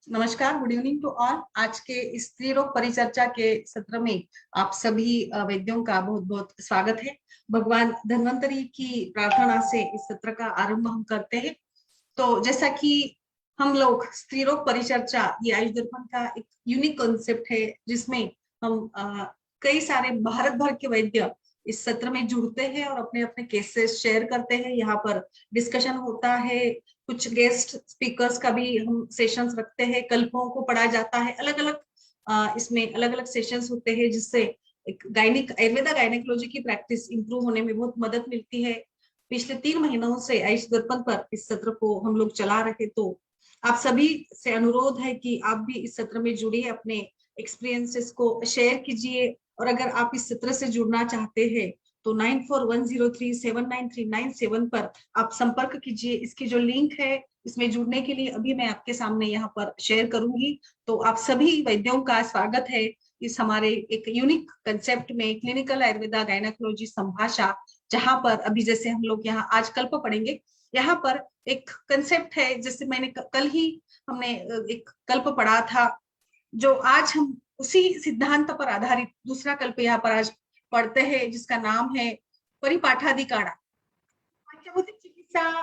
नमस्कार, good evening to all. आज के इस स्त्री रोग परिचर्चा के सत्र में आप सभी वैद्यों का बहुत बहुत स्वागत है। भगवान धन्वंतरी की प्रार्थना से इस सत्र का आरंभ हम करते हैं। तो जैसा कि हम लोग स्त्री रोग परिचर्चा ये आयुष दर्पण का एक यूनिक कॉन्सेप्ट है, जिसमें हम कई सारे भारत भर के वैद्य इस सत्र में जुड़ते हैं और अपने अपने केसेस शेयर करते हैं। यहाँ पर डिस्कशन होता है, कुछ गेस्ट स्पीकर्स का भी हम सेशंस रखते हैं, कल्पों को पढ़ा जाता है, अलग अलग इसमें अलग अलग सेशंस होते हैं, जिससे एक आयुर्वेदा गायनेकोलॉजी की प्रैक्टिस इंप्रूव होने में बहुत मदद मिलती है। पिछले 3 महीनों से आयुष दर्पण पर इस सत्र को हम लोग चला रहे, तो आप सभी से अनुरोध है कि आप भी इस सत्र में जुड़िए, अपने एक्सपीरियंसेस को शेयर कीजिए। और अगर आप इस सत्र से जुड़ना चाहते हैं तो 9410379397 पर आप संपर्क कीजिए। इसकी जो लिंक है इसमें जुड़ने के लिए अभी मैं आपके सामने यहाँ पर शेयर करूंगी। तो आप सभी वैद्यों का स्वागत है इस हमारे एक यूनिक कंसेप्ट में, क्लिनिकल आयुर्वेदा गायनेकोलॉजी संभाषा, जहां पर अभी जैसे हम लोग यहाँ आज कल्प पढ़ेंगे। यहाँ पर एक कंसेप्ट है, जैसे मैंने कल ही हमने एक कल्प पढ़ा था, जो आज हम उसी सिद्धांत पर आधारित दूसरा कल्प यहाँ पर आज पढ़ते हैं, जिसका नाम है परिपाठाधिकाड़ा। पंचभौतिक चिकित्सा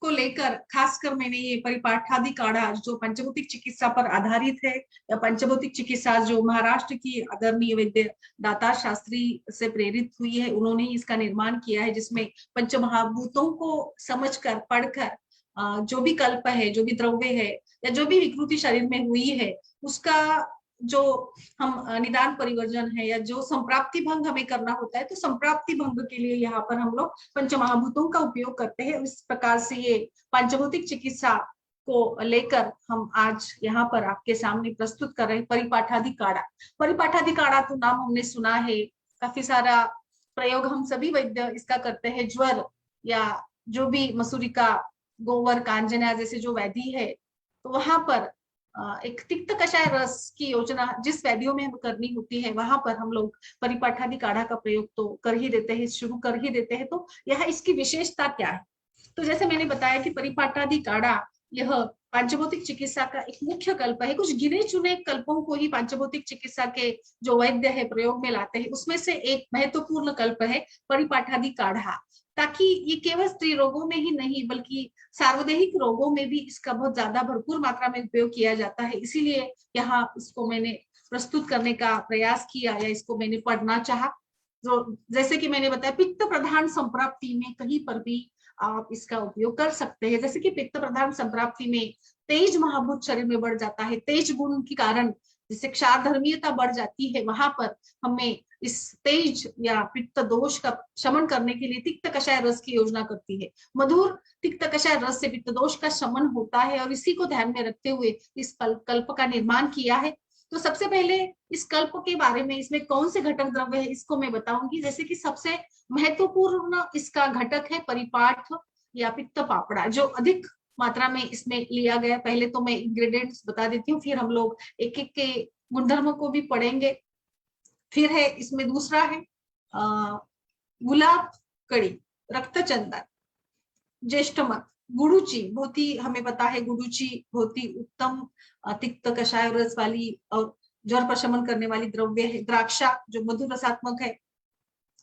को लेकर खासकर मैंने ये परिपाठाधिकाड़ा जो पंचभौतिक चिकित्सा पर आधारित है, या पंचभौतिक चिकित्सा जो महाराष्ट्र की आदरणीय वैद्य दातार शास्त्री से प्रेरित हुई है, उन्होंने इसका निर्माण किया है, जिसमें पंचमहाभूतों को समझकर पढ़कर जो भी कल्प है, जो भी द्रव्य है, या जो भी विकृति शरीर में हुई है, उसका जो हम निदान परिवर्जन है या जो संप्राप्ति भंग हमें करना होता है, तो संप्राप्ति भंग के लिए यहाँ पर हम लोग पंचमहाभूतों का उपयोग करते हैं। इस प्रकार से ये पंचभौतिक चिकित्सा को लेकर हम आज यहाँ पर आपके सामने प्रस्तुत कर रहे हैं परिपाठाधिकाड़ा। परिपाठाधिकाड़ा तो नाम हमने सुना है, काफी सारा प्रयोग हम सभी वैद्य इसका करते हैं। ज्वर या जो भी मसूरिका, गोवर, कांजना जैसे जो व्याधि है, तो वहां पर एक तिक्त कषाय रस की योजना जिस वैदियों में हम करनी होती है, वहां पर हम लोग परिपाठाधिकाड़ा का प्रयोग तो कर ही देते हैं, शुरू कर ही देते हैं। तो यह इसकी विशेषता क्या है? तो जैसे मैंने बताया कि परिपाठाधिकाड़ा यह पांचभौतिक चिकित्सा का एक मुख्य कल्प है। कुछ गिने चुने कल्पों को ही पांचभौतिक चिकित्सा के जो वैद्य है प्रयोग में लाते हैं, उसमें से एक महत्वपूर्ण कल्प है परिपाठाधिकाड़ा, ताकि ये केवल स्त्री रोगों में ही नहीं बल्कि सार्वदेहिक रोगों में भी इसका बहुत ज्यादा भरपूर मात्रा में उपयोग किया जाता है। इसीलिए यहाँ इसको मैंने प्रस्तुत करने का प्रयास किया, या इसको मैंने पढ़ना चाहा। तो जैसे कि मैंने बताया, पित्त प्रधान संप्राप्ति में कहीं पर भी आप इसका उपयोग कर सकते हैं। जैसे कि पित्त प्रधान संप्राप्ति में तेज महाभूत शरीर में बढ़ जाता है, तेज गुण के कारण जिससे क्षार धर्मीयता बढ़ जाती है, वहां पर हमें इस तेज या पित्त दोष का शमन करने के लिए तिक्त कषाय रस की योजना करती है। मधुर तिक्त कषाय रस से पित्त दोष का शमन होता है, और इसी को ध्यान में रखते हुए इस कल्प का निर्माण किया है। तो सबसे पहले इस कल्प के बारे में, इसमें कौन से घटक द्रव्य है इसको मैं बताऊंगी। जैसे कि सबसे महत्वपूर्ण इसका घटक है परिपाठ या पित्त पापड़ा, जो अधिक मात्रा में इसमें लिया गया। पहले तो मैं इंग्रेडिएंट्स बता देती हूँ, फिर हम लोग एक एक के गुणधर्मों को भी पढ़ेंगे। फिर है इसमें दूसरा है गुलाब कड़ी, रक्त चंदन, ज्येष्ठमध, गुड़ूची, बहुत ही हमें पता है गुड़ूची बहुत ही उत्तम तिक्त कषाय रस वाली और ज्वर प्रशमन करने वाली द्रव्य है। द्राक्षा जो मधुर रसात्मक है,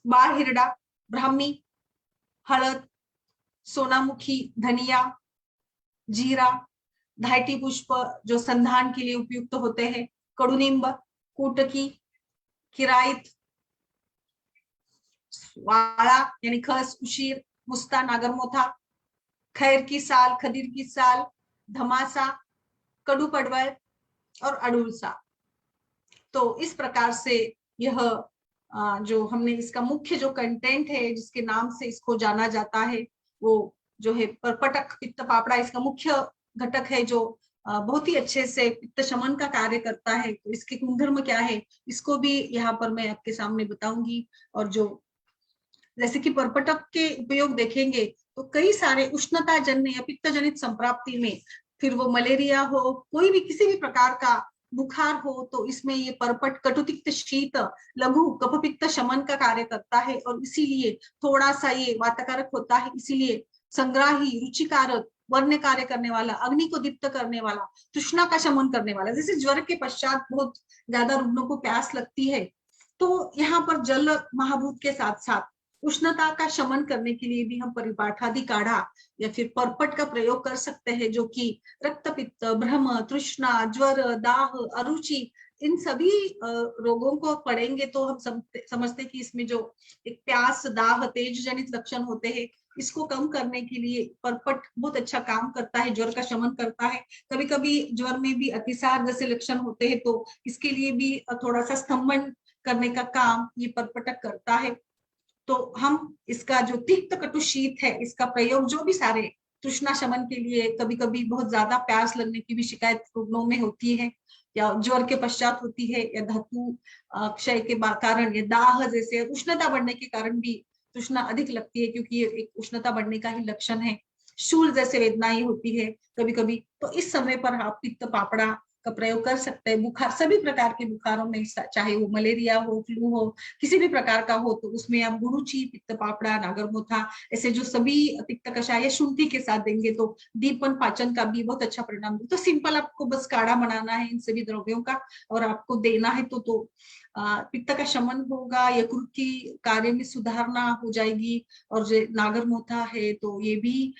बार हिरडा, ब्राह्मी, हळद, सोनामुखी, धनिया, जीरा, धायटी पुष्प जो संधान के लिए उपयुक्त होते हैं, कडुनिंब, कुटकी, किराइत, वाला यानी खस, उशीर, मुस्ता, नागरमोथा, खैर की साल, खदीर की साल, धमासा, कड़ू पडवल और अड़ूलसा। तो इस प्रकार से यह जो हमने इसका मुख्य जो कंटेंट है, जिसके नाम से इसको जाना जाता है, वो जो है परपटक पित्त पापड़ा इसका मुख्य घटक है, जो बहुत ही अच्छे से पित्त शमन का कार्य करता है। तो इसके गुणधर्म क्या है इसको भी यहाँ पर मैं आपके सामने बताऊंगी। और जो जैसे कि परपटक के उपयोग देखेंगे तो कई सारे उष्णता जन्य या पित्त जनित संप्राप्ति में, फिर वो मलेरिया हो, कोई भी किसी भी प्रकार का बुखार हो, तो इसमें ये परपट कटुतिक्त शीत लघु कफ पित्त शमन का कार्य करता है, और इसीलिए थोड़ा सा ये वातकारक होता है। इसीलिए संग्राही, रुचिकारक वर्ण कार्य करने वाला, अग्नि को दीप्त करने वाला, तृष्णा का शमन करने वाला। जैसे ज्वर के पश्चात बहुत ज्यादा रुग्णों को प्यास लगती है, तो यहाँ पर जल महाभूत के साथ साथ उष्णता का शमन करने के लिए भी हम परिपाठादि काढ़ा या फिर पर्पट का प्रयोग कर सकते हैं, जो कि रक्त पित्त, भ्रम, तृष्णा, ज्वर, दाह, अरुचि, इन सभी रोगों को पढ़ेंगे तो हम समझते हैं कि इसमें जो एक प्यास, दाह, तेज जनित लक्षण होते हैं, इसको कम करने के लिए पर्पट बहुत अच्छा काम करता है, ज्वर का शमन करता है। कभी कभी ज्वर में भी अतिसार जैसे लक्षण होते हैं, तो इसके लिए भी थोड़ा सा स्तंभन करने का काम ये पर्पटक करता है। तो हम इसका जो तिक्त कटु शीत है, इसका प्रयोग जो भी सारे तृष्णा शमन के लिए, कभी कभी बहुत ज्यादा प्यास लगने की भी शिकायत रुग्णों में होती है, या ज्वर के पश्चात होती है, या धातु क्षय के कारण, या दाह जैसे उष्णता बढ़ने के कारण भी तृष्णा अधिक लगती है, क्योंकि ये एक उष्णता बढ़ने का ही लक्षण है। शूल जैसे वेदनाएं होती है कभी कभी, तो इस समय पर आप पित्त पापड़ा का प्रयोग कर सकते हैं। बुखार, सभी प्रकार के बुखारों में, चाहे वो मलेरिया हो, फ्लू हो, किसी भी प्रकार का हो, तो उसमें आप गुरुची, पित्त पापड़ा, नागरमोथा, ऐसे जो सभी पित्त कषाय शुंठी के साथ देंगे तो दीपन पाचन का भी बहुत अच्छा परिणाम। तो सिंपल आपको बस काढ़ा बनाना है इन सभी द्रव्यों का, और आपको देना है तो पित्त का शमन होगा, यकृत की कार्य में सुधारना हो जाएगी, और जो नागरमोथा है तो ये भी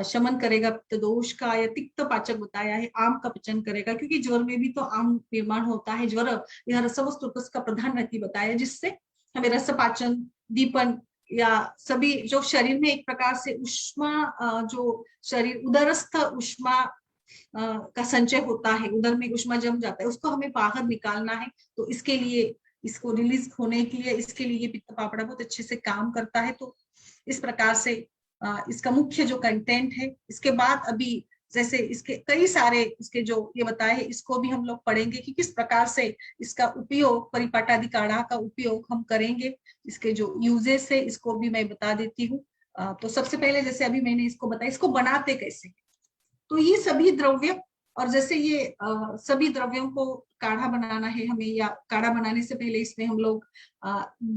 शमन करेगा पित्त दोष का, या तिक्त पाचक बताया है, आम का पचन करेगा, क्योंकि ज्वर में भी तो आम निर्माण होता है। ज्वर यह रसवस्तु का प्रधान रति बताया, जिससे हमें रस पाचन, दीपन, या सभी जो शरीर में एक प्रकार से उष्मा, जो शरीर उदरस्थ उष्मा का संचय होता है, उदर में उष्मा जम जाता है, उसको हमें बाहर निकालना है। तो इसके लिए, इसको रिलीज होने के लिए, इसके लिए पित्त पापड़ा बहुत अच्छे से काम करता है। तो इस प्रकार से इसका मुख्य जो कंटेंट है। इसके बाद अभी जैसे इसके कई सारे इसके जो ये बताए हैं, इसको भी हम लोग पढ़ेंगे कि किस प्रकार से इसका उपयोग, परिपाठादि काढ़ा का उपयोग हम करेंगे। इसके जो यूजेस है इसको भी मैं बता देती हूँ। तो सबसे पहले जैसे अभी मैंने इसको बताया, इसको बनाते कैसे, तो ये सभी द्रव्य, और जैसे ये सभी द्रव्यों को काढ़ा बनाना है हमें, या काढ़ा बनाने से पहले इसमें हम लोग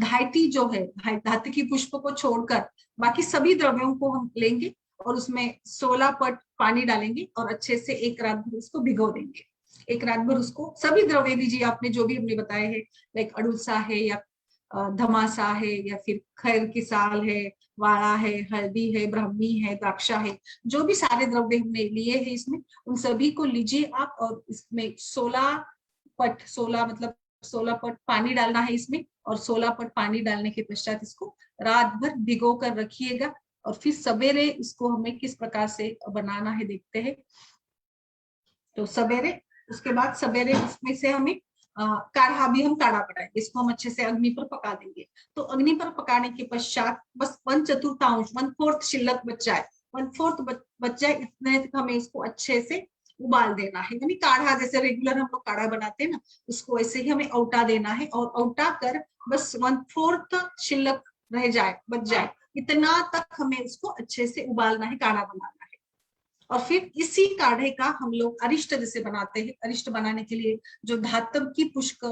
धायटी जो है, धातुकी पुष्प को छोड़कर बाकी सभी द्रव्यों को हम लेंगे, और उसमें 16 पट पानी डालेंगे, और अच्छे से एक रात भर उसको भिगो देंगे। एक रात भर उसको सभी द्रव्य लीजिए, आपने जो भी हमने बताए हैं, लाइक अड़ूसा है, या धमासा है, या फिर खैर की साल है, वाड़ा है, हल्दी है, ब्राह्मी है, द्राक्षा है, जो भी सारे द्रव्य हमने लिए हैं इसमें, उन सभी को लीजिए आप, और इसमें 16 पट, 16 मतलब 16 पट पानी डालना है इसमें, और 16 पट पानी डालने के पश्चात इसको रात भर भिगो कर रखिएगा, और फिर सवेरे इसको हमें किस प्रकार से बनाना है देखते हैं। तो सवेरे, उसके बाद सवेरे इसमें से हमें काढ़ा भी, हम काढ़ा बनाएंगे, इसको हम अच्छे से अग्नि पर पका देंगे। तो अग्नि पर पकाने के पश्चात बस 1/4, 1/4 शिल्लक बच जाए, 1/4 बच जाए, इतने तक हमें इसको अच्छे से उबाल देना है। यानी काढ़ा जैसे रेगुलर हम लोग काढ़ा बनाते हैं ना, उसको ऐसे ही हमें औटा देना है, और औटा कर बस 1/4 शिल्लक रह जाए, बच जाए, इतना तक हमें उसको अच्छे से उबालना है, काढ़ा बनाना है। और फिर इसी काढ़े का हम लोग अरिष्ट जैसे बनाते हैं, अरिष्ट बनाने के लिए जो धातव की पुष्प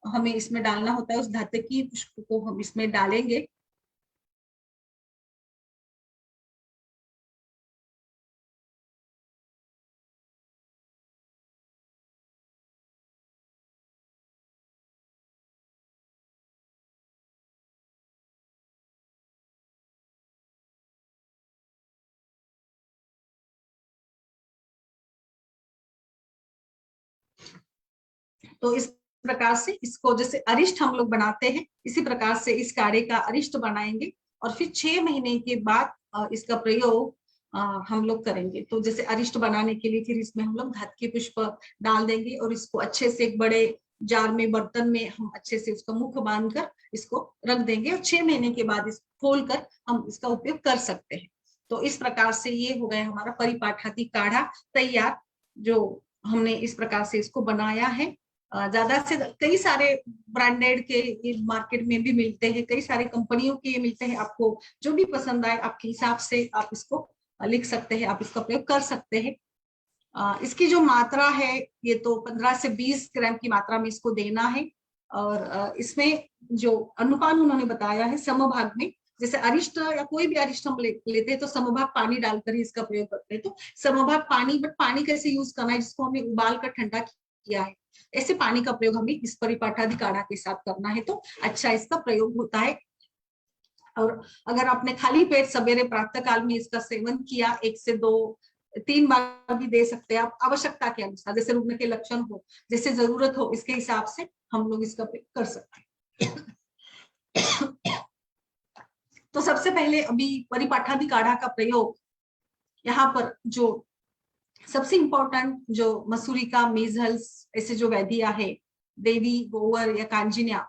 हमें इसमें डालना होता है, उस धातु की पुष्प को हम इसमें डालेंगे। तो इस प्रकार से इसको जैसे अरिष्ट हम लोग बनाते हैं, इसी प्रकार से इस काढ़े का अरिष्ट बनाएंगे, और फिर 6 महीने के बाद इसका प्रयोग हम लोग करेंगे। तो जैसे अरिष्ट बनाने के लिए फिर इसमें हम लोग धातु के पुष्प डाल देंगे, और इसको अच्छे से एक बड़े जार में, बर्तन में हम अच्छे से उसका मुख बांधकर इसको रख देंगे, और 6 महीने के बाद इसको खोल कर हम इसका उपयोग कर सकते हैं। तो इस प्रकार से ये हो गया हमारा परिपाठादि काढ़ा तैयार, जो हमने इस प्रकार से इसको बनाया है। ज्यादा से कई सारे ब्रांडेड के मार्केट में भी मिलते हैं, कई सारे कंपनियों के मिलते हैं, आपको जो भी पसंद आए आपके हिसाब से आप इसको लिख सकते हैं, आप इसका प्रयोग कर सकते हैं। इसकी जो मात्रा है, ये तो 15 से 20 ग्राम की मात्रा में इसको देना है, और इसमें जो अनुपात उन्होंने बताया है समभाग में, जैसे अरिष्ट या कोई भी अरिष्ट हम लेते हैं तो समभाग पानी डालकर ही इसका प्रयोग करते हैं। तो समभाग पानी, बट पानी कैसे यूज करना है, जिसको हमने उबाल कर ठंडा किया है, ऐसे पानी का प्रयोग हमें इस परिपाठादि काढ़ा के साथ करना है तो अच्छा इसका प्रयोग होता है। और अगर आपने खाली पेट सवेरे प्रातः काल में इसका सेवन किया, 1 से 2 3 बार भी दे सकते हैं आप, आवश्यकता के अनुसार, जैसे रुग्ण के लक्षण हो, जैसे जरूरत हो, इसके हिसाब से हम लोग इसका प्रयोग कर सकते हैं। तो सबसे पहले अभी परिपाठादि काढ़ा का प्रयोग, यहाँ पर जो सबसे इंपॉर्टेंट जो मसूरिका, मीजल्स, ऐसे जो व्याधियां है, देवी, गोवर या कांजिन्या,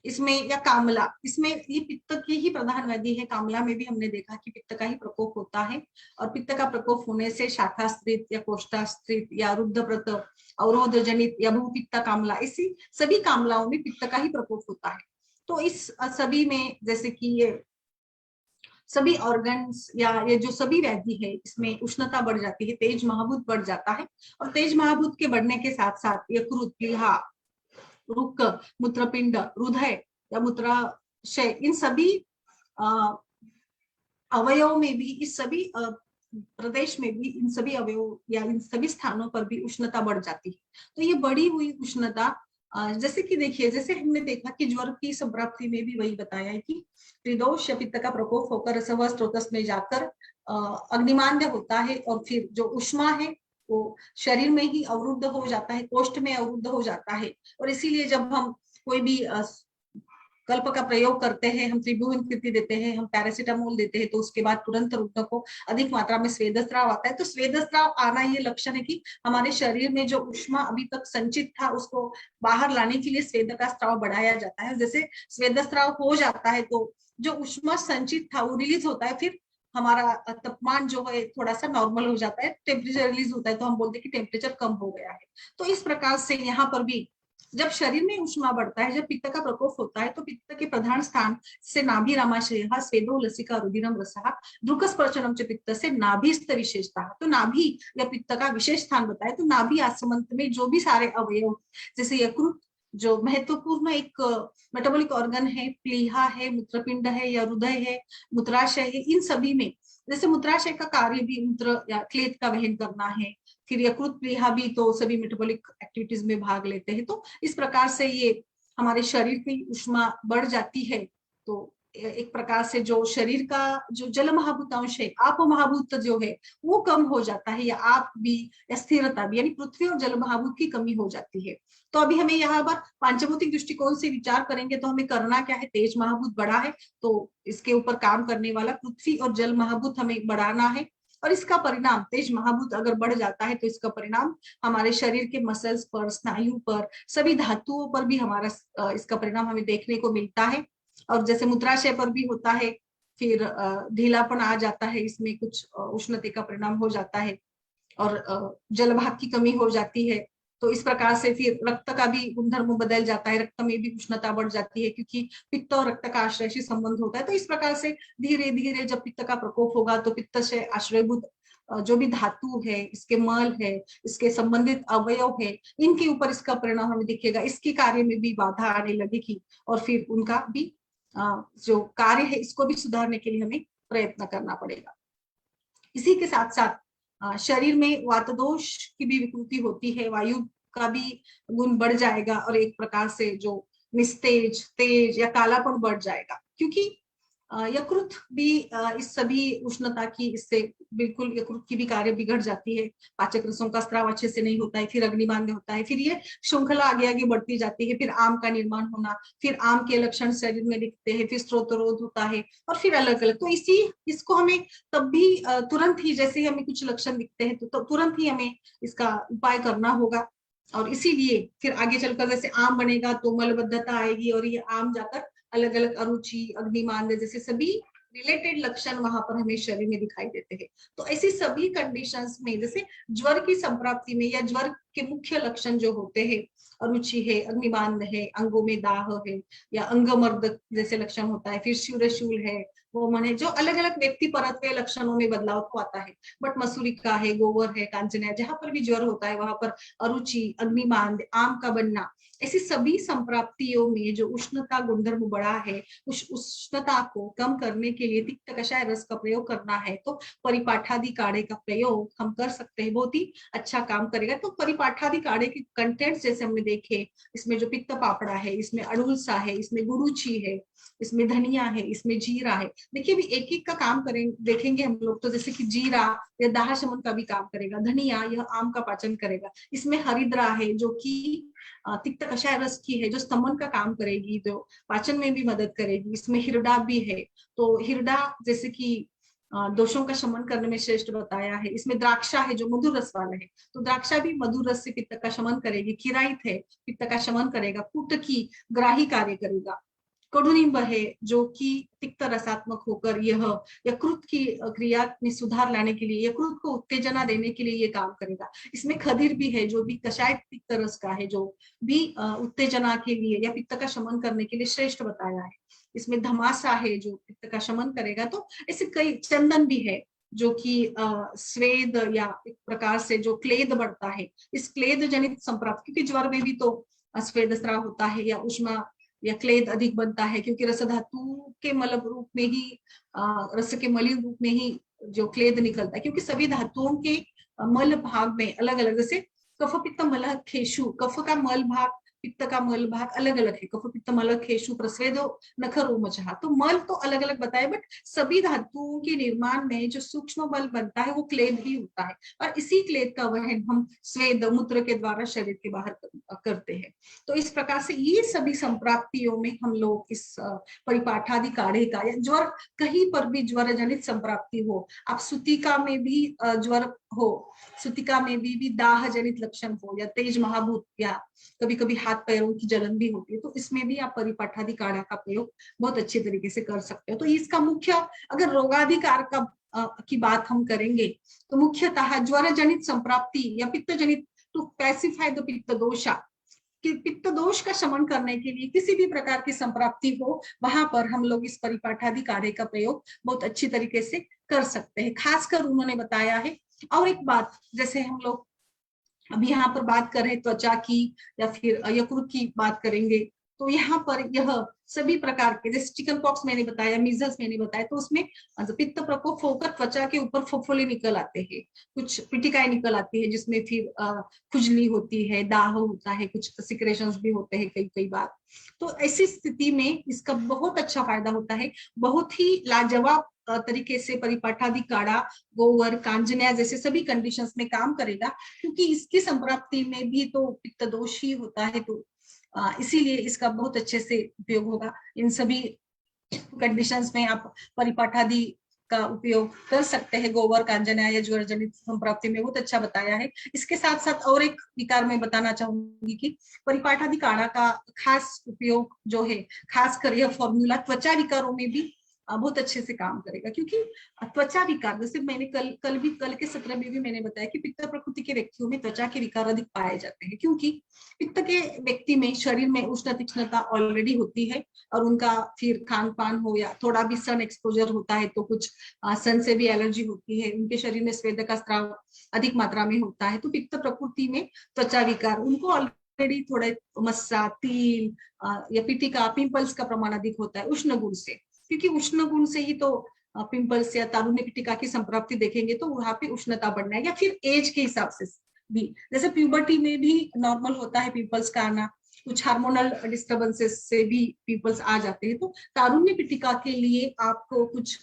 इसमें या कामला, इसमें ये पित्त की ही प्रधान व्याधि है। कामला में भी हमने देखा कि पित्त का ही प्रकोप होता है, और पित्त का प्रकोप होने से शाखास्त्रित या कोष्ठास्त्रित या रुद्धव्रत, अवरोध जनित या भूपित्त कामला, इसी सभी कामलाओं में पित्त का ही प्रकोप होता है। तो इस सभी में जैसे कि ये सभी ऑर्गन्स या ये जो सभी व्याधि है, इसमें उष्णता बढ़ जाती है, तेज महाभूत बढ़ जाता है, और तेज महाभूत के बढ़ने के साथ साथ यकृत, प्लीहा, रुक, मूत्रपिंड, हृदय या मूत्राशय, इन सभी अवयव में भी, इस सभी प्रदेश में भी, इन सभी अवयव या इन सभी स्थानों पर भी उष्णता बढ़ जाती है। तो ये बढ़ी हुई उष्णता, जैसे कि देखिए, जैसे हमने देखा कि ज्वर की संप्राप्ति में भी वही बताया है कि त्रिदोष या पित्त का प्रकोप होकर रसवह स्रोतस में जाकर अग्निमांद्य होता है, और फिर जो उष्मा है वो शरीर में ही अवरुद्ध हो जाता है, कोष्ठ में अवरुद्ध हो जाता है। और इसीलिए जब हम कोई भी कल्प का प्रयोग करते हैं, हम त्रिभुवन कीर्ति देते हैं, हम पैरासीटामोल देते हैं, तो उसके बाद तुरंत रुग्ण को अधिक मात्रा में स्वेदस्राव आता है। तो स्वेदस्राव आना ये लक्षण है कि हमारे शरीर में जो उष्मा अभी तक संचित था, उसको बाहर लाने के लिए स्वेद का स्राव बढ़ाया जाता है। जैसे स्वेदस्राव हो जाता है तो जो उष्मा संचित था वो रिलीज होता है, फिर हमारा तापमान जो है थोड़ा सा नॉर्मल हो जाता है, टेम्परेचर रिलीज होता है, तो हम बोलते हैं कि टेम्परेचर कम हो गया है। तो इस प्रकार से यहाँ पर भी जब शरीर में उष्मा बढ़ता है, जब पित्त का प्रकोप होता है, तो पित्त के प्रधान स्थान से नाभि रामाशय, स्वेदो लसिका रुधिरम रसः द्रुकस्पर्शनम च पित्त से नाभि स्थ विशेषता। तो नाभि या पित्त का विशेष स्थान बताए, तो नाभि आसमंत में जो भी सारे अवयव, जैसे यकृत जो महत्वपूर्ण एक मेटाबॉलिक ऑर्गन है, प्लीहा है, मूत्रपिंड है या हृदय है, मूत्राशय है, इन सभी में, जैसे मूत्राशय का कार्य भी मूत्र या क्लेद का वहन करना है, फिर यकृत, प्लीहा भी तो सभी मेटाबॉलिक एक्टिविटीज में भाग लेते हैं। तो इस प्रकार से ये हमारे शरीर की उष्मा बढ़ जाती है। तो एक प्रकार से जो शरीर का जो जल महाभूत अंश है, आप महाभूत जो है वो कम हो जाता है, या आप भी, या स्थिरता भी, यानी पृथ्वी और जल महाभूत की कमी हो जाती है। तो अभी हमें यहाँ पर पांचभौतिक दृष्टिकोण से विचार करेंगे तो हमें करना क्या है, तेज महाभूत बढ़ा है तो इसके ऊपर काम करने वाला पृथ्वी और जल महाभूत हमें बढ़ाना है, और इसका परिणाम, तेज महाभूत अगर बढ़ जाता है तो इसका परिणाम हमारे शरीर के मसल्स पर, स्नायु पर, सभी धातुओं पर भी हमारा इसका परिणाम हमें देखने को मिलता है। और जैसे मूत्राशय पर भी होता है, फिर ढीलापन आ जाता है, इसमें कुछ उष्णता का परिणाम हो जाता है, और जलभाग की कमी हो जाती है। तो इस प्रकार से फिर रक्त का भी गुणधर्म बदल जाता है, रक्त में भी उष्णता बढ़ जाती है, क्योंकि पित्त और रक्त का आश्रय संबंध होता है। तो इस प्रकार से धीरे धीरे जब पित्त का प्रकोप होगा तो पित्त से आश्रयभूत जो भी धातु है, इसके मल है, इसके संबंधित अवयव है, इनके ऊपर इसका परिणाम हमें दिखेगा, इसके कार्य में भी बाधा आने लगेगी, और फिर उनका भी जो कार्य है इसको भी सुधारने के लिए हमें प्रयत्न करना पड़ेगा। इसी के साथ साथ शरीर में वात दोष की भी विकृति होती है, वायु का भी गुण बढ़ जाएगा, और एक प्रकार से जो निस्तेज, तेज या कालापन बढ़ जाएगा, क्योंकि यकृत भी इस सभी उष्णता की, इससे बिल्कुल यकृत की भी कार्य बिगड़ जाती है, पाचक रसों का स्राव अच्छे से नहीं होता है, फिर अग्निमांद्य होता है, फिर ये श्रृंखला आगे आगे बढ़ती जाती है, फिर आम का निर्माण होना, फिर आम के लक्षण शरीर में दिखते हैं, फिर स्त्रोतरोध होता है, और फिर अलग अलग। तो इसको हमें तब भी तुरंत ही, जैसे ही हमें कुछ लक्षण दिखते हैं तो तुरंत ही हमें इसका उपाय करना होगा। और इसीलिए फिर आगे चलकर जैसे आम बनेगा तो मलबद्धता आएगी, और ये आम जाकर अलग अलग अरुचि, अग्निमांद्य जैसे सभी रिलेटेड लक्षण वहां पर हमें शरीर में दिखाई देते हैं। तो ऐसी सभी कंडीशंस में, जैसे ज्वर की संप्राप्ति में या ज्वर के मुख्य लक्षण जो होते हैं, अरुचि है, अग्निमांद्य है, अंगों में दाह है, या अंगमर्द जैसे लक्षण होता है, फिर शूरशूल है, वो मन है, जो अलग अलग व्यक्ति परत्व लक्षणों में बदलाव तो आता है। बट मसूरिका है, गोवर है, कांचन है, जहां पर भी ज्वर होता है वहां पर अरुचि, अग्निमांद, आम का बनना, ऐसी सभी संप्राप्तियों में जो उष्णता गुणधर्म बड़ा है, उस उष्णता को कम करने के लिए तिक्त कषाय रस का प्रयोग करना है तो परिपाठादि काढ़े का प्रयोग हम कर सकते हैं, बहुत ही अच्छा काम करेगा। तो परिपाठादि काढ़े के कंटेंट्स जैसे हमने देखे, इसमें जो पित्त पापड़ा है, इसमें अड़ुलसा है, इसमें गुरुची है, इसमें धनिया है, इसमें जीरा है। देखिए भी एक एक का काम करेंगे, देखेंगे हम लोग। तो जैसे कि जीरा यह दाह शमन का भी काम करेगा, धनिया यह आम का पाचन करेगा, इसमें हरिद्रा है जो कि तिक्त कषाय रस की है, जो स्तमन का काम करेगी, जो पाचन में भी मदद करेगी। इसमें हिरडा भी है, तो हिरडा जैसे कि दोषों का शमन करने में श्रेष्ठ बताया है। इसमें द्राक्षा है जो मधुर रस वाला है, तो द्राक्षा भी मधुर रस से पित्त का शमन करेगी। किराइत है, पित्त का शमन करेगा। कुटकी ग्राही कार्य करेगा। कडुनिंब है जो कि तिक्त रसात्मक होकर यह यकृत की क्रिया में सुधार लाने के लिए, यकृत को उत्तेजना देने के लिए ये काम करेगा। इसमें खदीर भी है जो भी कषाय पित्त रस का है, जो भी उत्तेजना के लिए या पित्त का शमन करने के लिए श्रेष्ठ बताया है। इसमें धमासा है जो पित्त का शमन करेगा। तो ऐसे कई, चंदन भी है जो कि स्वेद या एक प्रकार से जो क्लेद बढ़ता है, इस क्लेद जनित संप्राप्ति, क्योंकि ज्वर में भी तो स्वेद स्राव होता है या उष्मा या क्लेद अधिक बनता है, क्योंकि रस धातु के मल रूप में ही रस के मलिन रूप में ही जो क्लेद निकलता है, क्योंकि सभी धातुओं के मल भाग में अलग अलग, जैसे कफ पित्त मल खेशु, कफ का मल भाग, पित्त का मल भाग अलग अलग है। कफ पित्त मल खेशु प्रस्वेदो नखर उमचहा, तो मल तो अलग अलग बताए, बट सभी धातुओं के निर्माण में जो सूक्ष्म मल बनता है वो क्लेद ही होता है, और इसी क्लेद का वहन हम स्वेद मूत्र के द्वारा शरीर के बाहर करते हैं। तो इस प्रकार से ये सभी संप्राप्तियों में हम लोग इस परिपाठादि काढ़े का, या ज्वर कहीं पर भी ज्वर जनित संप्राप्ति हो, आप सुतिका में भी ज्वर हो, सुतिका में भी दाह जनित लक्षण हो, या तेज महाभूत, या कभी कभी हाथ पैरों की जलन भी होती है, तो इसमें भी आप परिपाठादि काढ़ा का प्रयोग बहुत अच्छे तरीके से कर सकते हो। तो इसका मुख्य, अगर रोगाधिकार का की बात हम करेंगे तो मुख्यतः ज्वर जनित संप्राप्ति या पित्त जनित, टू पैसिफाई द पित्त दोषा, कि पित्त दोष का शमन करने के लिए किसी भी प्रकार की संप्राप्ति हो, वहां पर हम लोग इस परिपाठादि काढ़े का प्रयोग बहुत अच्छी तरीके से कर सकते हैं, खासकर उन्होंने बताया है। और एक बात, जैसे हम लोग अभी यहाँ पर बात करें त्वचा की या फिर यकृत की बात करेंगे, तो यहाँ पर यह सभी प्रकार के, जैसे चिकन पॉक्स मैंने बताया, मीजल्स मैंने बताया, तो उसमें पित्त प्रकोप होकर त्वचा के ऊपर फफोले निकल आते हैं, कुछ पिटिकाएं निकल आती है, जिसमें फिर खुजली होती है, दाह होता है, कुछ सिक्रेशंस भी होते हैं कई कई बार। तो ऐसी स्थिति में इसका बहुत अच्छा फायदा होता है, बहुत ही लाजवाब तरीके से परिपाठादि काढ़ा गोवर कांजन्या जैसे सभी कंडीशंस में काम करेगा, क्योंकि इसकी संप्राप्ति में भी तो पित्त दोष ही होता है, तो इसीलिए इसका बहुत अच्छे से उपयोग होगा। इन सभी कंडीशंस में आप परिपाठादि का उपयोग कर सकते हैं। गोबर कांजन्या या ज्वर जनित संप्राप्ति में बहुत अच्छा बताया है। इसके साथ साथ और एक विकार में बताना चाहूंगी कि परिपाठादि काढ़ा का खास उपयोग जो है, खासकर यह फॉर्मूला त्वचा विकारों में भी बहुत अच्छे से काम करेगा, क्योंकि त्वचा विकार, जैसे मैंने कल के सत्र में भी मैंने बताया कि पित्त प्रकृति के व्यक्तियों में त्वचा के विकार अधिक पाए जाते हैं, क्योंकि पित्त के व्यक्ति में शरीर में उष्ण तीक्ष्णता ऑलरेडी होती है, और उनका फिर खान पान हो या थोड़ा भी सन एक्सपोजर होता है तो कुछ सन से भी एलर्जी होती है, उनके शरीर में स्वेद का स्राव अधिक मात्रा में होता है। तो पित्त प्रकृति में त्वचा विकार, उनको ऑलरेडी थोड़े मस्सा, तिल या पिटिका, पिंपल्स का प्रमाण अधिक होता है उष्ण गुण से, क्योंकि उष्ण गुण से ही तो पिंपल्स या तारुण्य पिटिका की संप्राप्ति देखेंगे, तो वहां पे उष्णता बढ़ना है, या फिर एज के हिसाब से भी, जैसे प्यूबर्टी में भी नॉर्मल होता है पिंपल्स का आना, कुछ हार्मोनल डिस्टर्बेंसेस से भी पिंपल्स आ जाते हैं। तो तारुण्य पिटिका के लिए आपको कुछ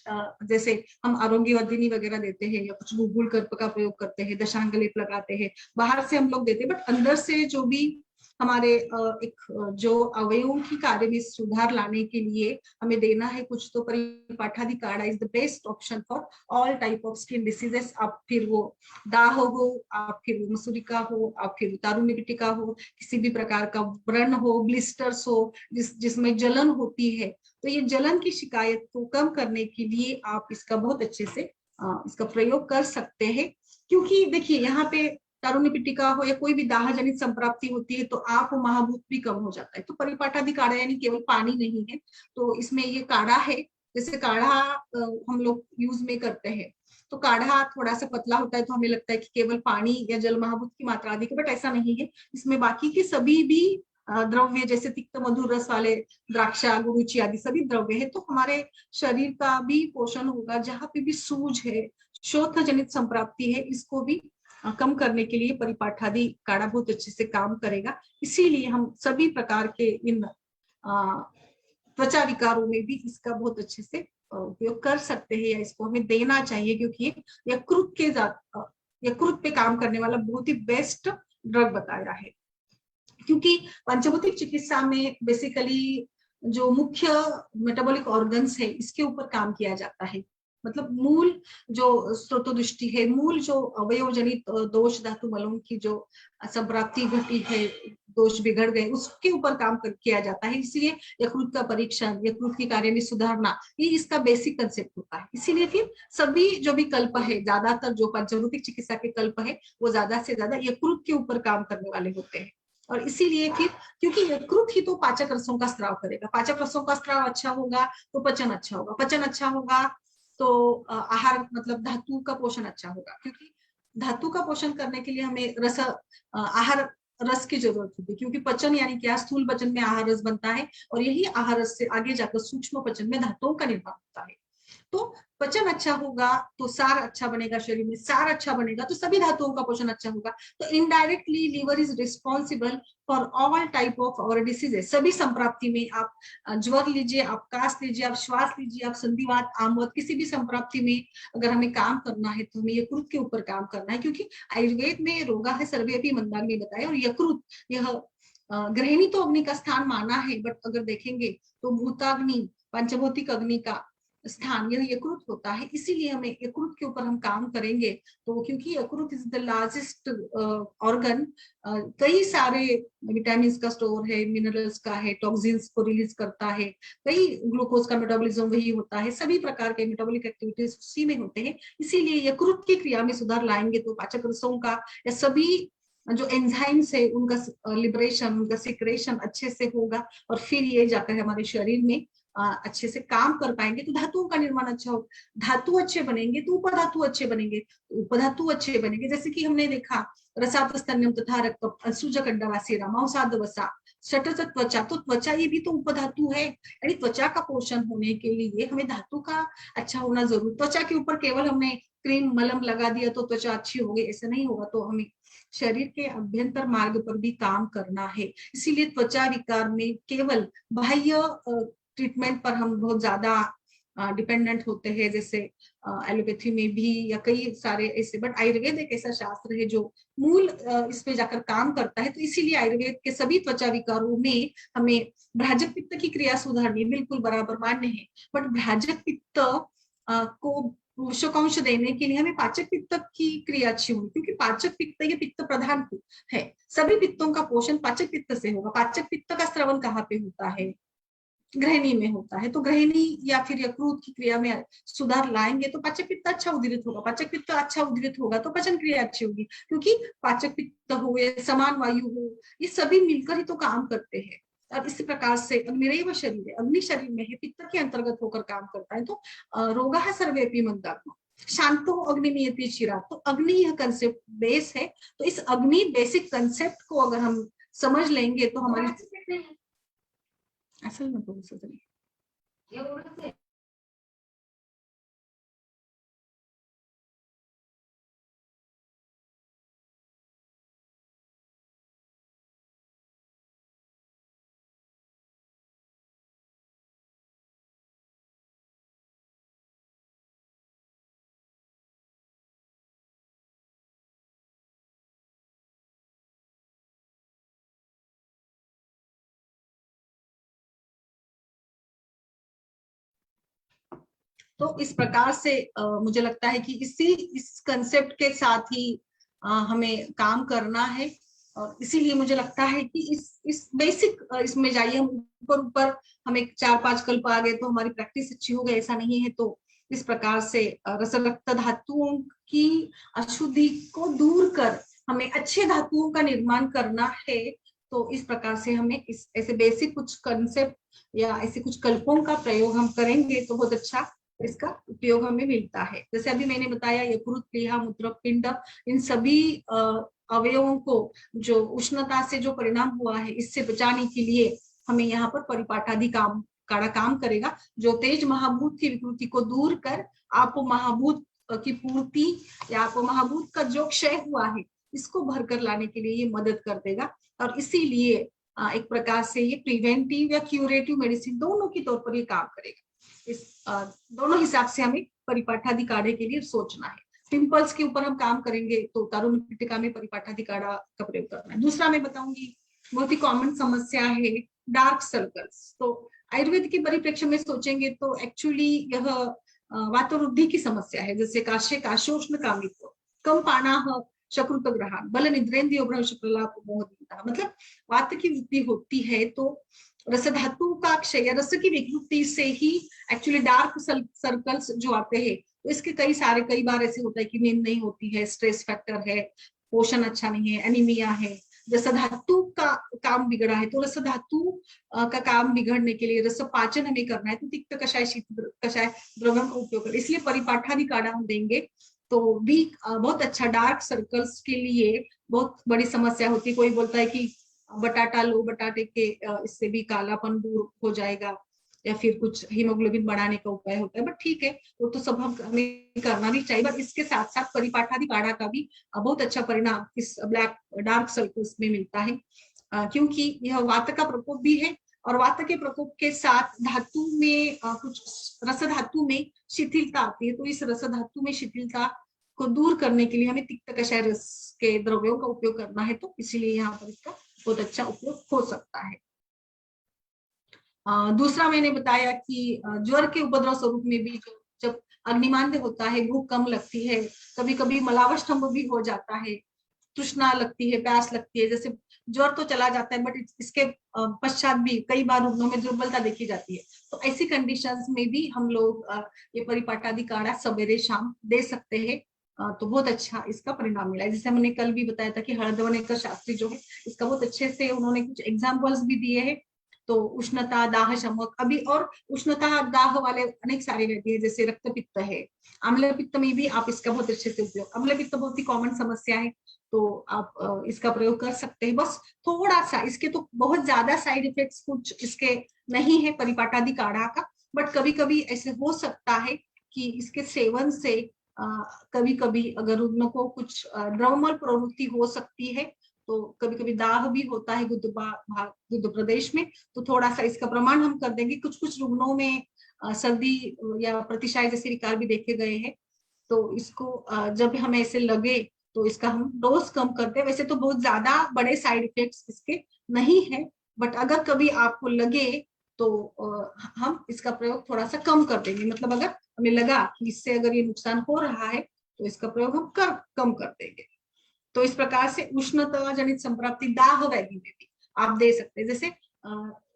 जैसे हम आरोग्यवर्धिनी वगैरह देते हैं, या कुछ गुगुल कर्प का प्रयोग करते हैं, दशांग लेप लगाते हैं, बाहर से हम लोग देते हैं, बट अंदर से जो भी हमारे एक जो अवयवों की कार्य में सुधार लाने के लिए हमें देना है कुछ, तो परिपाठादि काढ़ा is the best option for all type of skin diseases. आप फिर वो दाह हो, आप फिर मसूरिका हो, आप फिर तारुण्य पिटिका हो, किसी भी प्रकार का व्रण हो, ब्लिस्टर्स हो, जिसमें जलन होती है, तो ये जलन की शिकायत को कम करने के लिए आप इसका बहुत अच्छे से इसका प्रयोग कर सकते हैं। क्योंकि देखिए यहाँ पे तारुण्य पिटिका हो या कोई भी दाह जनित संप्राप्ति होती है तो आप महाभूत भी कम हो जाता है। तो परिपाठादि काढ़ा यानी केवल पानी नहीं है, तो इसमें ये काढ़ा है जैसे काढ़ा हम लोग यूज में करते हैं, तो काढ़ा थोड़ा सा पतला होता है तो हमें लगता है कि केवल पानी या जल महाभूत की मात्रा अधिक है, बट ऐसा नहीं है। इसमें बाकी के सभी भी द्रव्य, जैसे तिक्त मधुर रस वाले द्राक्षा, गुरुचि आदि सभी द्रव्य है, तो हमारे शरीर का भी पोषण होगा। जहाँ पे भी सूज है, शोथ जनित संप्राप्ति है, इसको भी कम करने के लिए परिपाठादि काढ़ा बहुत अच्छे से काम करेगा। इसीलिए हम सभी प्रकार के इन त्वचा विकारों में भी इसका बहुत अच्छे से उपयोग कर सकते हैं, या इसको हमें देना चाहिए, क्योंकि ये यकृत पे काम करने वाला बहुत ही बेस्ट ड्रग बताया है। क्योंकि पंचभौतिक चिकित्सा में बेसिकली जो मुख्य मेटाबॉलिक ऑर्गन्स है, इसके ऊपर काम किया जाता है। मतलब मूल जो स्रोतोदृष्टि है, मूल जो अवयव जनित दोष धातु मलों की जो संप्राप्ति घटी है, दोष बिगड़ गए, उसके ऊपर काम किया जाता है। इसलिए यकृत का परीक्षण, यकृत की कार्य में सुधारना, ये इसका बेसिक कंसेप्ट होता है। इसीलिए फिर सभी जो भी कल्प है, ज्यादातर जो पंचभौतिक चिकित्सा के कल्प है, वो ज्यादा से ज्यादा यकृत के ऊपर काम करने वाले होते हैं। और इसीलिए फिर, क्योंकि यकृत ही तो पाचक रसों का स्राव करेगा, पाचक रसों का स्राव अच्छा होगा तो पचन अच्छा होगा, पचन अच्छा होगा तो आहार मतलब धातु का पोषण अच्छा होगा। क्योंकि धातु का पोषण करने के लिए हमें आहार रस की जरूरत होती है, क्योंकि पचन यानी क्या, स्थूल पचन में आहार रस बनता है, और यही आहार रस से आगे जाकर सूक्ष्म पचन में धातुओं का निर्माण होता है। तो पचन अच्छा होगा तो सार अच्छा बनेगा, शरीर में सार अच्छा बनेगा तो सभी धातुओं का पोषण अच्छा होगा। तो indirectly liver is responsible for all type of our diseases. सभी संप्राप्ति में आप ज्वर लीजिए, आप काश लीजिए, आप श्वास लीजिए, आप संधिवात, आमवात, किसी भी संप्राप्ति में अगर हमें काम करना है तो हमें यकृत के ऊपर काम करना है। क्योंकि आयुर्वेद में रोगा है सर्वेपि मंदाग्नि बताया, और यकृत यह गृहिणी तो अग्नि का स्थान माना है, बट अगर देखेंगे तो भूताग्नि, पंचभौतिक अग्नि का स्थान यह यकृत होता है। इसीलिए हमें यकृत के ऊपर हम काम करेंगे। तो क्योंकि यकृत इज द लार्जेस्ट ऑर्गन, कई सारे विटामिन का स्टोर है, मिनरल्स का है, टॉक्सिन्स को रिलीज करता है, कई ग्लूकोज का मेटाबॉलिज्म वही होता है, सभी प्रकार के मेटाबॉलिक एक्टिविटीज उसी में होते हैं। इसीलिए यकृत की क्रिया में सुधार लाएंगे तो पाचक रसों का या सभी जो एंजाइम्स है उनका लिबरेशन, उनका सिक्रेशन अच्छे से होगा, और फिर ये जाकर हमारे शरीर में अच्छे से काम कर पाएंगे, तो धातुओं का निर्माण अच्छा होगा। धातु अच्छे बनेंगे तो उपधातु अच्छे बनेंगे, उपधातु अच्छे बनेंगे। जैसे कि हमने देखा रसातस्तन्यम तथा रक्त सूजक अंडवासी मांसाद वसा शटत त्वचा, तो त्वचा ये भी तो उपधातु है। यानी त्वचा का पोषण होने के लिए हमें धातु का अच्छा होना जरूर। त्वचा के ऊपर केवल हमने क्रीम मलम लगा दिया तो त्वचा अच्छी होगी, ऐसा नहीं होगा। तो हमें शरीर के अभ्यंतर मार्ग पर भी काम करना है। इसीलिए त्वचा विकार में केवल बाह्य ट्रीटमेंट पर हम बहुत ज्यादा डिपेंडेंट होते हैं, जैसे एलोपैथी में भी या कई सारे ऐसे, बट आयुर्वेद एक ऐसा शास्त्र है जो मूल इस पे जाकर काम करता है। तो इसीलिए आयुर्वेद के सभी त्वचा विकारों में हमें भ्राजक पित्त की क्रिया सुधारनी बिल्कुल बराबर मान्य है, बट भ्राजक पित्त को पोषकांश देने के लिए हमें पाचक पित्त की क्रिया अच्छी होगी, क्योंकि पाचक पित्त ये पित्त प्रधान है। सभी पित्तों का पोषण पाचक पित्त से होगा। पाचक पित्त का स्रवण कहाँ पे होता है, गृहिणी में होता है। तो गृहिणी या फिर यकृत की क्रिया में सुधार लाएंगे तो पाचक पित्त अच्छा उदीरित होगा, पाचक पित्त अच्छा उदीरित होगा तो पचन क्रिया अच्छी होगी। क्योंकि पाचक पित्त हो या समान वायु हो, ये सभी मिलकर ही तो काम करते हैं। और इसी प्रकार से अग्निरेव शरीर है, अग्नि शरीर में है, पित्त के अंतर्गत होकर काम करता है। तो रोगा सर्वेपि मंदाग्नि शांतो अग्नि नियति चिरा, तो अग्नि यह कंसेप्ट बेस है। तो इस अग्नि बेसिक कंसेप्ट को अगर हम समझ लेंगे तो हमारी असल में बोल सकते तो इस प्रकार से मुझे लगता है कि इस कंसेप्ट के साथ ही हमें काम करना है। और इसीलिए मुझे लगता है कि इस बेसिक इसमें जाइए, हम ऊपर ऊपर हमें 4-5 कल्प आ गए तो हमारी प्रैक्टिस अच्छी हो गई, ऐसा नहीं है। तो इस प्रकार से रस रक्त धातुओं की अशुद्धि को दूर कर हमें अच्छे धातुओं का निर्माण करना है। तो इस प्रकार से हमें इस ऐसे बेसिक कुछ कंसेप्ट या ऐसे कुछ कल्पों का प्रयोग हम करेंगे तो बहुत अच्छा इसका उपयोग हमें मिलता है। जैसे अभी मैंने बताया यकृत, प्लीहा, मूत्रपिंड, इन सभी अवयवों को जो उष्णता से जो परिणाम हुआ है इससे बचाने के लिए हमें यहाँ पर परिपाठादि काम काढ़ा काम करेगा, जो तेज महाभूत की विकृति को दूर कर आप महाभूत की पूर्ति या आप महाभूत का जो क्षय हुआ है इसको भरकर लाने के लिए ये मदद कर देगा। और इसीलिए एक प्रकार से ये प्रिवेंटिव या क्यूरेटिव मेडिसिन दोनों के तौर पर ये काम करेगा। इस दोनों हिसाब से हमें परिपाठादि काढ़े के लिए सोचना है। पिंपल्स के ऊपर हम काम करेंगे तो तरुण पिटिका में परिपाठादि काढ़ा का प्रयोग करना है। दूसरा मैं बताऊंगी, बहुत ही कॉमन समस्या है डार्क सर्कल्स। तो आयुर्वेद के परिप्रेक्ष्य में सोचेंगे तो एक्चुअली यह वातवृद्धि की समस्या है। जैसे काश्य काशोष्ण कामित्व, कम पाना शकृत ग्रहण, बल निद्रेन्द्रिय भ्रंश प्रलाप मोहदीनता, मतलब वात की वृद्धि होती है तो रस धातु का क्षय, रस की विकृति से ही एक्चुअली डार्क सर्कल्स जो आते हैं। तो इसके कई बार ऐसे होता है कि नींद नहीं होती है, स्ट्रेस फैक्टर है, पोषण अच्छा नहीं है, एनीमिया है, रस धातु का काम बिगड़ा है। तो रस धातु का काम बिगड़ने के लिए रस पाचन हमें करना है तो तिक्त कषाय शीत कषाय द्रव्यों का उपयोग करें। इसलिए परिपाठादि काढ़ा हम देंगे तो भी बहुत अच्छा। डार्क सर्कल्स के लिए बहुत बड़ी समस्या होती है। कोई बोलता है कि बटाटा लो, बटाटे के इससे भी कालापन दूर हो जाएगा, या फिर कुछ हीमोग्लोबिन बढ़ाने का उपाय होता है। बट ठीक है, वो तो सब हमें करना भी चाहिए। बट इसके साथ साथ परिपाठादि काढ़ा का भी बहुत अच्छा परिणाम इस ब्लैक डार्क सर्कल्स में मिलता है, क्योंकि यह वात का प्रकोप भी है। और वात के प्रकोप के साथ धातु में कुछ रस धातु में शिथिलता आती है। तो इस रस धातु में शिथिलता को दूर करने के लिए हमें तिक्त कषाय रस के द्रव्यों का उपयोग करना है। तो इसीलिए यहाँ पर इसका बहुत अच्छा उपयोग हो सकता है। दूसरा मैंने बताया कि ज्वर के उपद्रव स्वरूप में भी जब अग्निमांद्य होता है, भूख कम लगती है, कभी कभी मलावष्टम्भ भी हो जाता है, तृष्णा लगती है, प्यास लगती है। जैसे ज्वर तो चला जाता है बट इसके पश्चात भी कई बार रुग्णों में दुर्बलता देखी जाती है। तो ऐसी कंडीशंस में भी हम लोग ये परिपाठादि काढ़ा सवेरे शाम दे सकते हैं। तो बहुत अच्छा इसका परिणाम मिला है। जैसे हमने कल भी बताया था कि हळदवणेकर शास्त्री जो है इसका बहुत अच्छे से उन्होंने कुछ एग्जाम्पल्स भी दिए हैं। तो उष्णता, दाह, शमक, अभी और उष्णता दाह वाले अनेक सारे रहते हैं, जैसे रक्त पित्त है, अम्ल पित्त में भी आप इसका बहुत अच्छे से उपयोग, अम्ल पित्त बहुत ही कॉमन समस्या है तो आप इसका प्रयोग कर सकते हैं। बस थोड़ा सा इसके तो बहुत ज्यादा साइड इफेक्ट्स कुछ इसके नहीं है परिपाठादि काढ़ा का। बट कभी कभी ऐसे हो सकता है कि इसके सेवन से कभी कभी अगर रुग्ण को कुछ द्रवमल प्रवृत्ति हो सकती है, तो कभी कभी दाह भी होता है गुद्द प्रदेश में। तो थोड़ा सा इसका प्रमाण हम कर देंगे। कुछ कुछ रुग्णों में सर्दी या प्रतिशाय जैसे विकार भी देखे गए हैं। तो इसको जब हमें ऐसे लगे तो इसका हम डोज कम करते हैं। वैसे तो बहुत ज्यादा बड़े साइड इफेक्ट्स इसके नहीं है, बट अगर कभी आपको लगे तो हम इसका प्रयोग थोड़ा सा कम कर देंगे। मतलब अगर हमें लगा कि इससे अगर ये नुकसान हो रहा है तो इसका प्रयोग हम कम कर देंगे। तो इस प्रकार से उष्णता जनित संप्राप्ति दाह व्याधि में भी आप दे सकते हैं। जैसे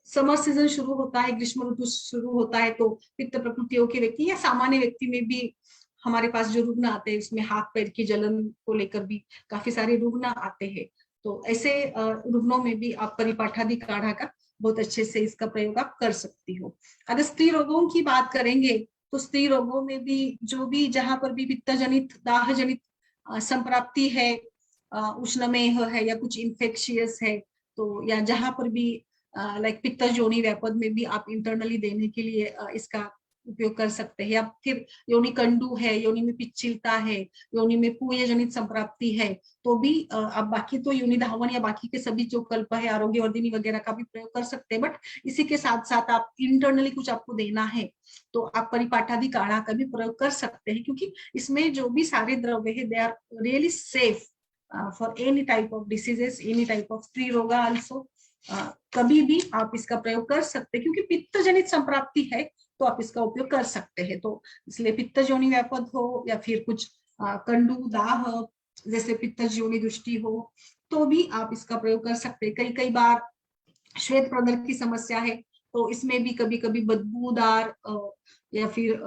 समर सीजन शुरू होता है, ग्रीष्म ऋतु शुरू होता है, तो पित्त प्रकृतियों के व्यक्ति या सामान्य व्यक्ति में भी हमारे पास जो रुग्ण आते हैं इसमें हाथ पैर की जलन को लेकर भी काफी सारे रुग्ण आते हैं। तो ऐसे रुग्णों में भी आप परिपाठादि काढ़ा का बहुत अच्छे से इसका प्रयोग आप कर सकती हो। अगर स्त्री रोगों की बात करेंगे तो स्त्री रोगों में भी जो भी जहां पर भी पित्त जनित दाह जनित संप्राप्ति है, उष्णमेह है या कुछ इन्फेक्शियस है, तो या जहां पर भी लाइक पित्त योनि व्यापद में भी आप इंटरनली देने के लिए इसका उपयोग कर सकते हैं। या फिर योनि कंडू है, योनि में पिच्चिलता है, योनि में पूय जनित संप्राप्ति है, तो भी आप बाकी तो योनि धावन या बाकी के सभी जो कल्प है आरोग्यवर्धिनी वगैरह का भी प्रयोग कर सकते हैं। बट इसी के साथ साथ आप इंटरनली कुछ आपको देना है तो आप परिपाठादि काढ़ा का भी प्रयोग कर सकते हैं, क्योंकि इसमें जो भी सारे द्रव्य है they are really safe for any type of diseases, any type of स्त्री रोग आल्सो। कभी भी आप इसका प्रयोग कर सकते हैं, क्योंकि पित्त जनित संप्राप्ति है तो आप इसका उपयोग कर सकते हैं। तो इसलिए पित्त योनि व्यापद हो या फिर कुछ कंडू दाह जैसे पित्त योनि दृष्टि हो तो भी आप इसका प्रयोग कर सकते हैं। कई बार श्वेत प्रदर की समस्या है तो इसमें भी कभी कभी बदबूदार या फिर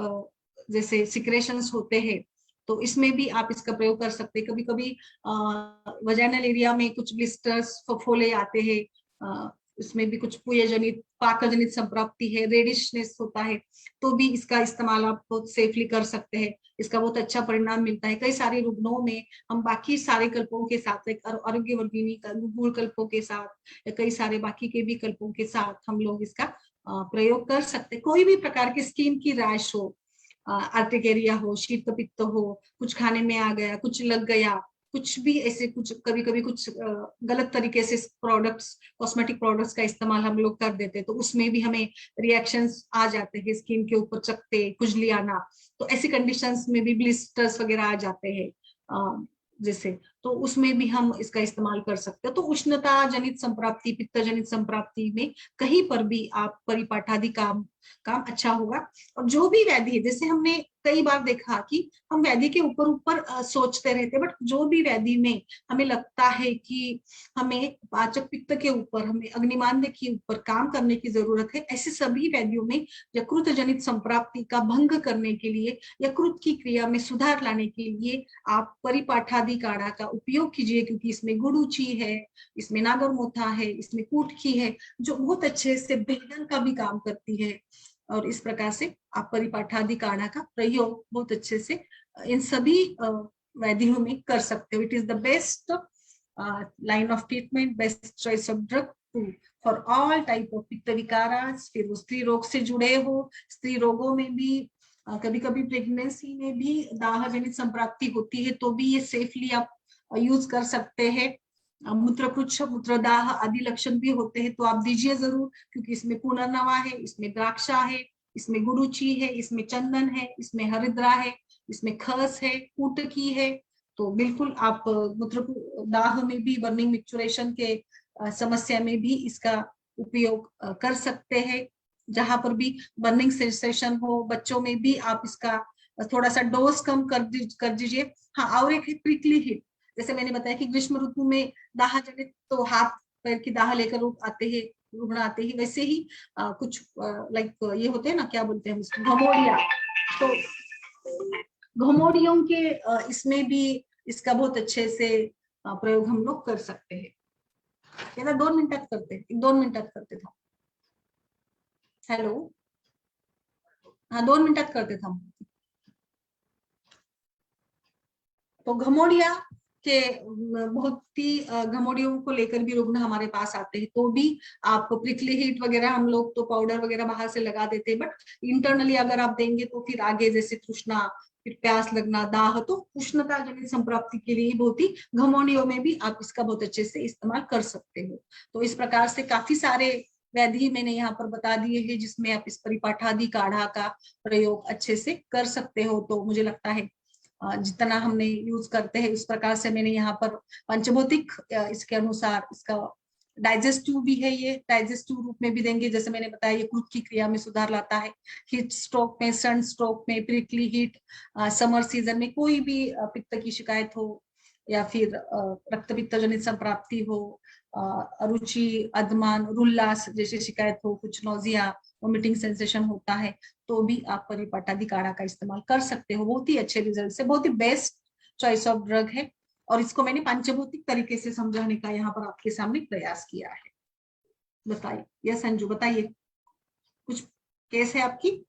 जैसे सिक्रेशंस होते हैं तो इसमें भी आप इसका प्रयोग कर सकते हैं। कभी कभी वजाइनल एरिया में कुछ ब्लिस्टर्स फफोले आते हैं, इसमें भी कुछ पूयजनित पाकजनित संप्राप्ति है, रेडिशनेस होता है, तो भी इसका इस्तेमाल आप बहुत सेफली कर सकते हैं। इसका बहुत अच्छा परिणाम मिलता है। कई सारे रुग्णों में हम बाकी सारे कल्पों के साथ, आरोग्य वर्गिनी मूल कल्पों के साथ या कई सारे बाकी के भी कल्पों के साथ हम लोग इसका प्रयोग कर सकते हैं। कोई भी प्रकार की स्किन की रैश हो, आर्टिकेरिया हो, शीत पित्त हो, कुछ खाने में आ गया, कुछ लग गया, कुछ भी ऐसे, कुछ कभी कभी कुछ गलत तरीके से प्रोडक्ट्स, कॉस्मेटिक प्रोडक्ट्स का इस्तेमाल हम लोग कर देते हैं, तो उसमें भी हमें रिएक्शंस आ जाते हैं, स्किन के ऊपर चकते, खुजली आना। तो ऐसी कंडीशंस में भी ब्लिस्टर्स वगैरह आ जाते हैं जैसे, तो उसमें भी हम इसका इस्तेमाल कर सकते हैं। तो उष्णता जनित संप्राप्ति, पित्त जनित संप्राप्ति में कहीं पर भी आप परिपाठादि काम अच्छा होगा। और जो भी व्याधि है, जैसे हमने कई बार देखा कि हम व्याधि के ऊपर ऊपर सोचते रहते, बट जो भी व्याधि में हमें लगता है कि हमें पाचक पित्त के ऊपर, हमें अग्निमांद्य के ऊपर काम करने की जरूरत है, ऐसे सभी व्याधियों में यकृत जनित संप्राप्ति का भंग करने के लिए, यकृत की क्रिया में सुधार लाने के लिए आप परिपाठादि काढ़ा का उपयोग कीजिए, क्योंकि इसमें गुड़ूची है, इसमें नागरमोथा है, इसमें कूटकी है, जो बहुत अच्छे से बेलन का भी काम करती है। और इस प्रकार से आप परिपाठादि काढ़ा का प्रयोग बहुत अच्छे से इन सभी व्याधियों में कर सकते हो। It is the best line of treatment, best choice of drug for all type of पित्त विकारास। फिर वो स्त्री रोग से जुड़े हो, स्त्री रोगों में भी कभी कभी प्रेगनेंसी में भी दाह जनित संप्राप्ति होती है, तो भी ये सेफली आप यूज कर सकते हैं। मूत्रपुच्छ, मूत्रदाह आदि लक्षण भी होते हैं, तो आप दीजिए जरूर, क्योंकि इसमें पुनर्नवा है, इसमें द्राक्षा है, इसमें गुरुची है, इसमें चंदन है, इसमें हरिद्रा है, इसमें खस है, कूटकी है। तो बिल्कुल आप मूत्र दाह में भी, बर्निंग मिक्चुरेशन के समस्या में भी इसका उपयोग कर सकते हैं। जहां पर भी बर्निंग सेंसेशन हो, बच्चों में भी आप इसका थोड़ा सा डोज कम कर दीजिए। हाँ, और एक है प्रिकली हिट। जैसे मैंने बताया कि ग्रीष्म ऋतु में दाह जनित, तो हाथ पैर की दाह लेकर आते हैं, रुग्ण आते ही, वैसे ही कुछ लाइक ये होते हैं ना, क्या बोलते हैं इसको, घमोड़िया। तो घमोड़ियों के इसमें भी इसका बहुत अच्छे से प्रयोग हम लोग कर सकते हैं। 2 मिनटात करते, 2 मिनटात करते थे। हॅलो, हाँ 2 मिनटात करते थे हम। तो घमोड़िया के बहुत ही घमोड़ियों को लेकर भी रुग्ण हमारे पास आते हैं, तो भी आप प्रिकली हीट वगैरह, हम लोग तो पाउडर वगैरह बाहर से लगा देते हैं, बट इंटरनली अगर आप देंगे तो फिर आगे जैसे तृष्णा, फिर प्यास लगना, दाह, तो उष्णता जनित संप्राप्ति के लिए बहुत ही घमोड़ियों में भी आप इसका बहुत अच्छे से इस्तेमाल कर सकते हो। तो इस प्रकार से काफी सारे व्याधि मैंने यहाँ पर बता दिए हैं, जिसमें आप इस परिपाठादि काढ़ा का प्रयोग अच्छे से कर सकते हो। तो मुझे लगता है जितना हमने यूज करते हैं इस प्रकार से मैंने यहाँ पर पंचभौतिक इसके अनुसार, इसका डाइजेस्टिव भी है, ये डाइजेस्टिव रूप में भी देंगे। जैसे मैंने बताया, ये क्रूड की क्रिया में सुधार लाता है। हीट स्ट्रोक में, सन स्ट्रोक में, प्रिकली हीट, समर सीजन में कोई भी पित्त की शिकायत हो, या फिर रक्त पित्त जनित संप्राप्ति हो, अरुचि, अदमान, रुल्लास जैसी शिकायत हो, कुछ नोजिया, वोमिटिंग सेंसेशन होता है, तो भी आप परिपाठादि काढ़ा का इस्तेमाल कर सकते हो। बहुत ही अच्छे रिजल्ट से, बहुत ही बेस्ट चॉइस ऑफ ड्रग है। और इसको मैंने पंचभौतिक तरीके से समझाने का यहाँ पर आपके सामने प्रयास किया है। बताइए, यस संजू, बताइए, कुछ केस है आपकी?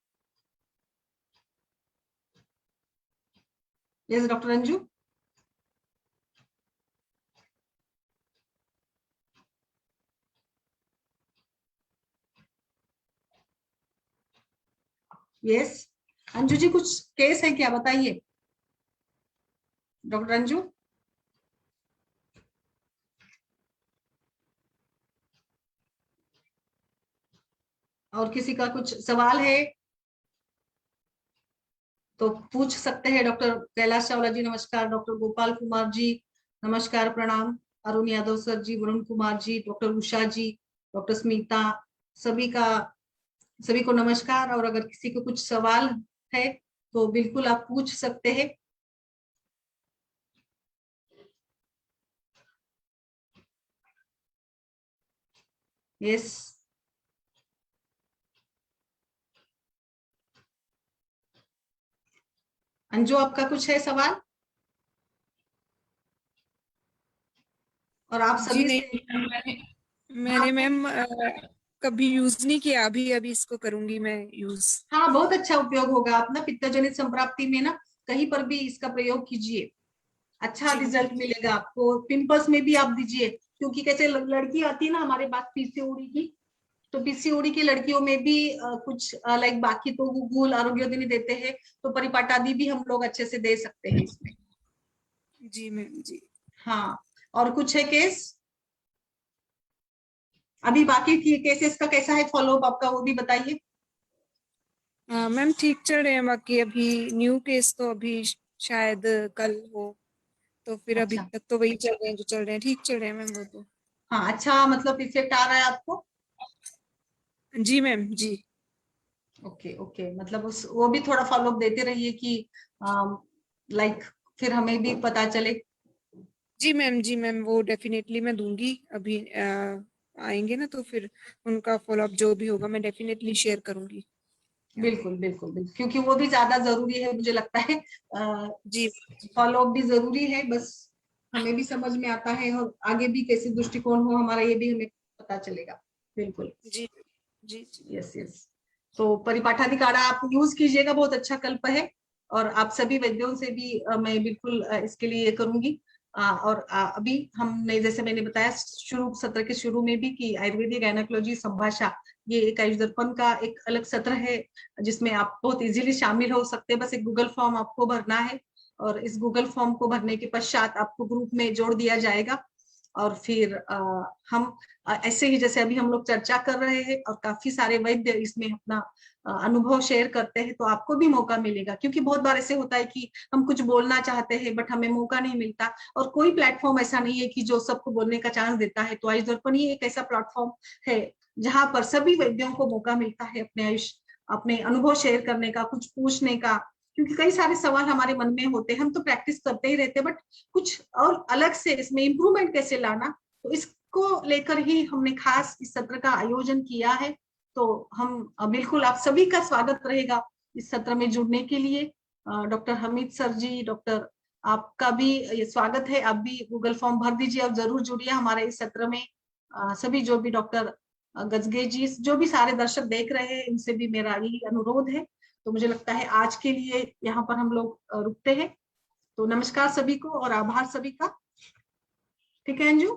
Yes doctor Anju. Yes Anju ji, कुछ केस है क्या, बताइए डॉक्टर अंजू। और किसी का कुछ सवाल है तो पूछ सकते हैं। डॉक्टर कैलाश चावला जी नमस्कार, डॉक्टर गोपाल कुमार जी नमस्कार, प्रणाम, अरुण यादव सर जी, वरुण कुमार जी, डॉक्टर उषा जी, डॉक्टर स्मिता, सभी का, सभी को नमस्कार। और अगर किसी को कुछ सवाल है तो बिल्कुल आप पूछ सकते हैं। यस अंजू, आपका कुछ है सवाल? और आप जी सभी नहीं, से। हाँ मैंने मैम कभी यूज नहीं किया, अभी अभी इसको करूंगी मैं यूज। हाँ, बहुत अच्छा उपयोग होगा। आप ना पित्तजनित संप्राप्ति में ना कहीं पर भी इसका प्रयोग कीजिए, अच्छा जी रिजल्ट मिलेगा आपको। पिंपल्स में भी आप दीजिए, क्योंकि कैसे लड़की आती है ना हमारे पास पीसीओडी की, तो पीसीओडी की लड़कियों में भी कुछ लाइक, बाकी तो गूगल आरोग्योदिनी देते हैं, तो परिपाटादि भी हम लोग अच्छे से दे सकते हैं इसमें। जी मैम जी। हाँ, और कुछ है केस अभी बाकी की केसेस का कैसा है फॉलोअप आपका, वो भी बताइए। मैम ठीक चल रहे हैं, बाकी अभी न्यू केस तो अभी शायद कल हो, तो फिर अभी अच्छा। तक तो वही चल रहे हैं जो चल रहे हैं, ठीक चल रहे हैं मैम वो तो। हाँ, अच्छा, मतलब इफेक्ट आ रहा है आपको? जी मैम जी। ओके ओके, मतलब उस वो भी थोड़ा फॉलोअप देते रहिए कि लाइक फिर हमें भी पता चले। जी मैम जी मैम, वो डेफिनेटली मैं दूंगी। अभी आएंगे ना तो फिर उनका फॉलोअप जो भी होगा मैं डेफिनेटली शेयर करूंगी। बिल्कुल बिल्कुल बिल्कुल, क्योंकि वो भी ज्यादा जरूरी है मुझे लगता है। जी फॉलोअप भी जरूरी है, बस हमें भी समझ में आता है और आगे भी कैसे दृष्टिकोण हो हमारा, ये भी हमें पता चलेगा। बिल्कुल। जी जी जी। Yes yes. तो परिपाठादि काढ़ा आप यूज कीजिएगा, बहुत अच्छा कल्प है। और आप सभी वैद्यों से भी मैं बिल्कुल इसके लिए ये करूंगी। और अभी हमने, जैसे मैंने बताया शुरू सत्र के शुरू में भी, कि आयुर्वेदिक गायनेकोलॉजी संभाषा, ये एक आयुष दर्पण का एक अलग सत्र है, जिसमें आप बहुत इजीली शामिल हो सकते हैं। बस एक गूगल फॉर्म आपको भरना है, और इस गूगल फॉर्म को भरने के पश्चात आपको ग्रुप में जोड़ दिया जाएगा। और फिर हम ऐसे ही जैसे अभी हम लोग चर्चा कर रहे हैं, और काफी सारे वैद्य इसमें अपना अनुभव शेयर करते हैं, तो आपको भी मौका मिलेगा। क्योंकि बहुत बार ऐसे होता है कि हम कुछ बोलना चाहते हैं बट हमें मौका नहीं मिलता, और कोई प्लेटफॉर्म ऐसा नहीं है कि जो सबको बोलने का चांस देता है। तो आयुष दर्पण ही एक ऐसा प्लेटफॉर्म है जहां पर सभी वैद्यों को मौका मिलता है अपने आयुष, अपने अनुभव शेयर करने का, कुछ पूछने का। क्योंकि कई सारे सवाल हमारे मन में होते हैं, हम तो प्रैक्टिस करते ही रहते हैं, बट कुछ और अलग से इसमें इम्प्रूवमेंट कैसे लाना, तो इसको लेकर ही हमने खास इस सत्र का आयोजन किया है। तो हम बिल्कुल, आप सभी का स्वागत रहेगा इस सत्र में जुड़ने के लिए। डॉक्टर हमीद सर जी, डॉक्टर, आपका भी ये स्वागत है। आप भी गूगल फॉर्म भर दीजिए और जरूर जुड़िए हमारे इस सत्र में। सभी जो भी डॉक्टर गजगे जी, जो भी सारे दर्शक देख रहे हैं, इनसे भी मेरा यही अनुरोध है। तो मुझे लगता है आज के लिए यहाँ पर हम लोग रुकते हैं। तो नमस्कार सभी को और आभार सभी का। ठीक है अंजू?